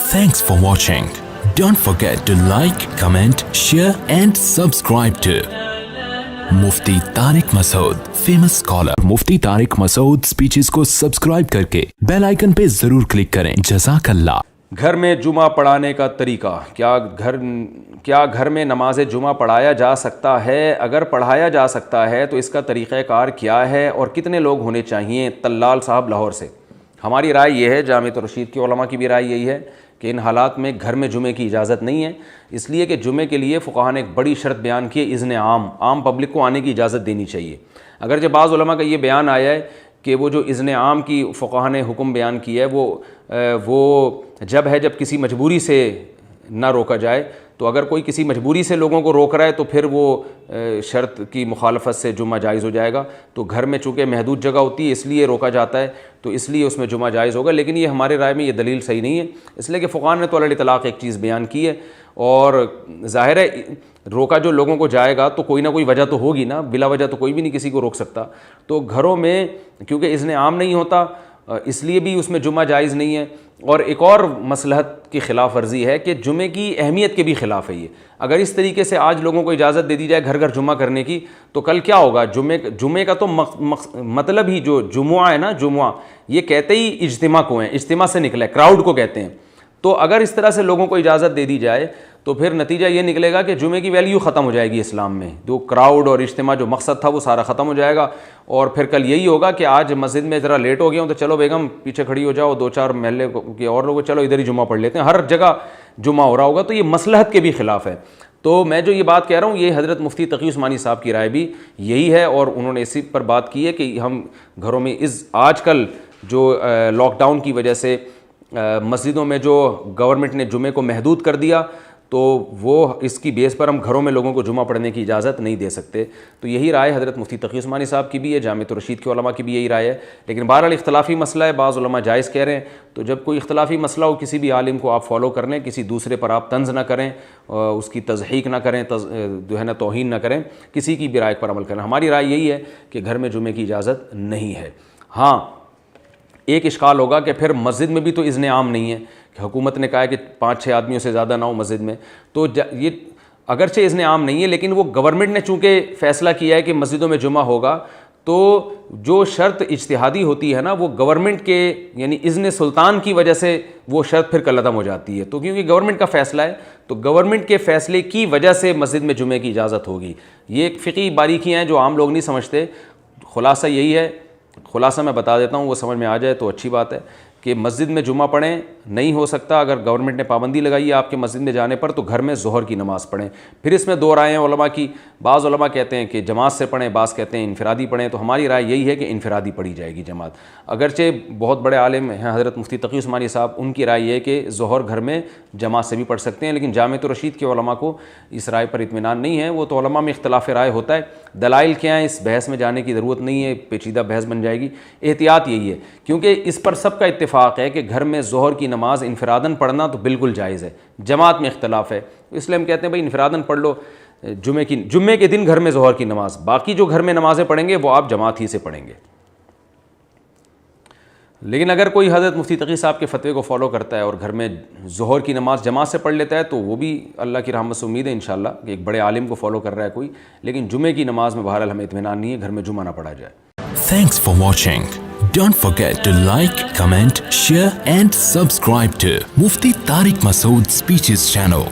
Thanks for watching. Don't forget to like, comment, share and subscribe to Mufti Tariq Masood, famous scholar. Mufti Tariq Masood speeches को subscribe करके bell icon पे जरूर click करें। जज़ाकल्लाह। घर में जुमा पढ़ाने का तरीका, क्या घर में नमाज जुमा पढ़ाया जा सकता है? अगर पढ़ाया जा सकता है तो इसका तरीक़ाकार क्या है और कितने लोग होने चाहिए? तल्लाल साहब लाहौर से। हमारी राय ये है, जामिअत रशीद के उलमा की भी राय यही है कि इन हालात में घर में जुमे की इजाज़त नहीं है, इसलिए कि जुमे के लिए फ़ुक़हा ने एक बड़ी शर्त बयान की है, इज़्न आम पब्लिक को आने की इजाज़त देनी चाहिए। अगर जब बाज़ उलमा का ये बयान आया है कि वो जो इज़्न आम की फ़ुक़हा ने हुक्म बयान किया है वो जब है जब किसी मजबूरी से ना रोका जाए, तो अगर कोई किसी मजबूरी से लोगों को रोक रहा है तो फिर वो शर्त की मुखालफत से जुमा जायज़ हो जाएगा। तो घर में चूँकि महदूद जगह होती है इसलिए रोका जाता है, तो इसलिए उसमें जुमा जायज़ होगा। लेकिन ये हमारे राय में ये दलील सही नहीं है, इसलिए कि फ़ुक़हा ने तो अल इतलाक़ एक चीज़ बयान की है और ज़ाहिर है रोका जो लोगों को जाएगा तो कोई ना कोई वजह तो होगी ना, बिला वजह तो कोई भी नहीं किसी को रोक सकता। तो घरों में क्योंकि इज़्न आम नहीं होता इसलिए भी उसमें जुमा जायज़ नहीं है। और एक और मसलहत की ख़िलाफ़ वर्जी है कि जुमे की अहमियत के भी ख़िलाफ़ है ये। अगर इस तरीके से आज लोगों को इजाज़त दे दी जाए घर घर जुमा करने की, तो कल क्या होगा? जुमे का तो मतलब ही जो जुमुआ है ना, जुमुआ ये कहते ही इज्तिमा को है, इज्तिमा से निकला है, क्राउड को कहते हैं। तो अगर इस तरह से लोगों को इजाज़त दे दी जाए तो फिर नतीजा ये निकलेगा कि जुमे की वैल्यू ख़त्म हो जाएगी इस्लाम में। जो क्राउड और इज्तिमा जो मकसद था वो सारा ख़त्म हो जाएगा और फिर कल यही होगा कि आज मस्जिद में ज़रा लेट हो गया हूँ तो चलो बेगम पीछे खड़ी हो जाओ, दो चार महल्ले के और लोगों चलो इधर ही जुमा पढ़ लेते हैं, हर जगह जुमा हो रहा होगा। तो ये मसलहत के भी ख़िलाफ़ है। तो मैं जो ये बात कह रहा हूँ ये हज़रत मुफ्ती तक़ी उस्मानी साहब की राय भी यही है और उन्होंने इसी पर बात की है कि हम घरों में आजकल जो लॉकडाउन की वजह से मस्जिदों में जो गवर्नमेंट ने जुमे को महदूद कर दिया, तो वो इसकी बेस पर हम घरों में लोगों को जुमा पढ़ने की इजाज़त नहीं दे सकते। तो यही राय हज़रत मुफ्ती तक़ी उस्मानी साहब की भी है, जामिअत रशीद के उलमा की भी यही राय है। लेकिन बहरहाल इख्तलाफी मसला है, बाज़ उलमा जायज़ कह रहे हैं। तो जब कोई इख्तलाफी मसला हो किसी भी आलिम को आप फॉलो कर लें, किसी दूसरे पर आप तंज़ ना करें, उसकी तज़हीक ना करें, जो है ना तौहीन ना करें, किसी की भी राय पर अमल करें। हमारी राय यही है कि घर में जुमे की इजाज़त नहीं है। हाँ, एक इश्काल होगा कि फिर मस्जिद में भी तो इज़्न आम नहीं है कि हुकूमत ने कहा है कि 5-6 आदमियों से ज़्यादा ना हो मस्जिद में। तो ये अगरचे इज़्न आम नहीं है, लेकिन वो गवर्नमेंट ने चूँकि फ़ैसला किया है कि मस्जिदों में जुमा होगा, तो जो शर्त इज्तिहादी होती है ना वो गवर्नमेंट के यानी इज़्न सुल्तान की वजह से वो शर्त फिर कलअदम हो जाती है। तो क्योंकि गवर्नमेंट का फ़ैसला है तो गवर्नमेंट के फ़ैसले की वजह से मस्जिद में जुमे की इजाज़त होगी। ये एक फ़िक़ही बारीकियाँ हैं जो आम लोग नहीं समझते। खुलासा यही है, खुलासा मैं बता देता हूँ, वो समझ में आ जाए तो अच्छी बात है कि मस्जिद में जुमा पढ़ें नहीं हो सकता। अगर गवर्नमेंट ने पाबंदी लगाई है आपके मस्जिद में जाने पर तो घर में ज़ोहर की नमाज़ पढ़ें। फिर इसमें दो राय हैं उलमा की, बाज़ उलमा कहते हैं कि जमात से पढ़ें, बाज़ कहते हैं इनफरादी पढ़ें। तो हमारी राय यही है कि इनफरादी पढ़ी जाएगी जमात। अगरचे बहुत बड़े आलिम हैं हज़रत मुफ्ती तक़ी उस्मानी साहब, उनकी राय ये है कि ज़ोहर घर में जमात से भी पढ़ सकते हैं। लेकिन जामिअत रशीद के उलमा को इस राय पर इत्मीनान नहीं है। वो तो उलमा में इख्तिलाफ़ राय होता है, दलाइल क्या है इस बहस में जाने की ज़रूरत नहीं है, पेचीदा बहस बन जाएगी। एहतियात यही है क्योंकि इस पर सबका इत्तेफाक है कि घर में ज़ोहर की नमाज़ इनफरादन पढ़ना तो बिल्कुल जायज़ है, जमात में इख्तिलाफ़ है। इसलिए हम कहते हैं भाई इनफरादन पढ़ लो जुम्मे के दिन घर में ज़ोहर की नमाज़, बाकी जो घर में नमाज़ें पढ़ेंगे वो आप जमात ही से पढ़ेंगे। लेकिन अगर कोई हज़रत मुफ्ती तक़ी साहब के फ़तवे को फॉलो करता है और घर में ज़ोहर की नमाज़ जमात से पढ़ लेता है तो वो भी अल्लाह की रहमत से उम्मीद है इंशाअल्लाह कि एक बड़े आलिम को फॉलो कर रहा है कोई। लेकिन जुमे की नमाज़ में बहरहाल हमें इत्मीनान नहीं है, घर में जुमा ना पढ़ा जाए। Thanks for watching. Don't forget to like, comment, share and subscribe to Mufti Tariq Masood Speeches channel.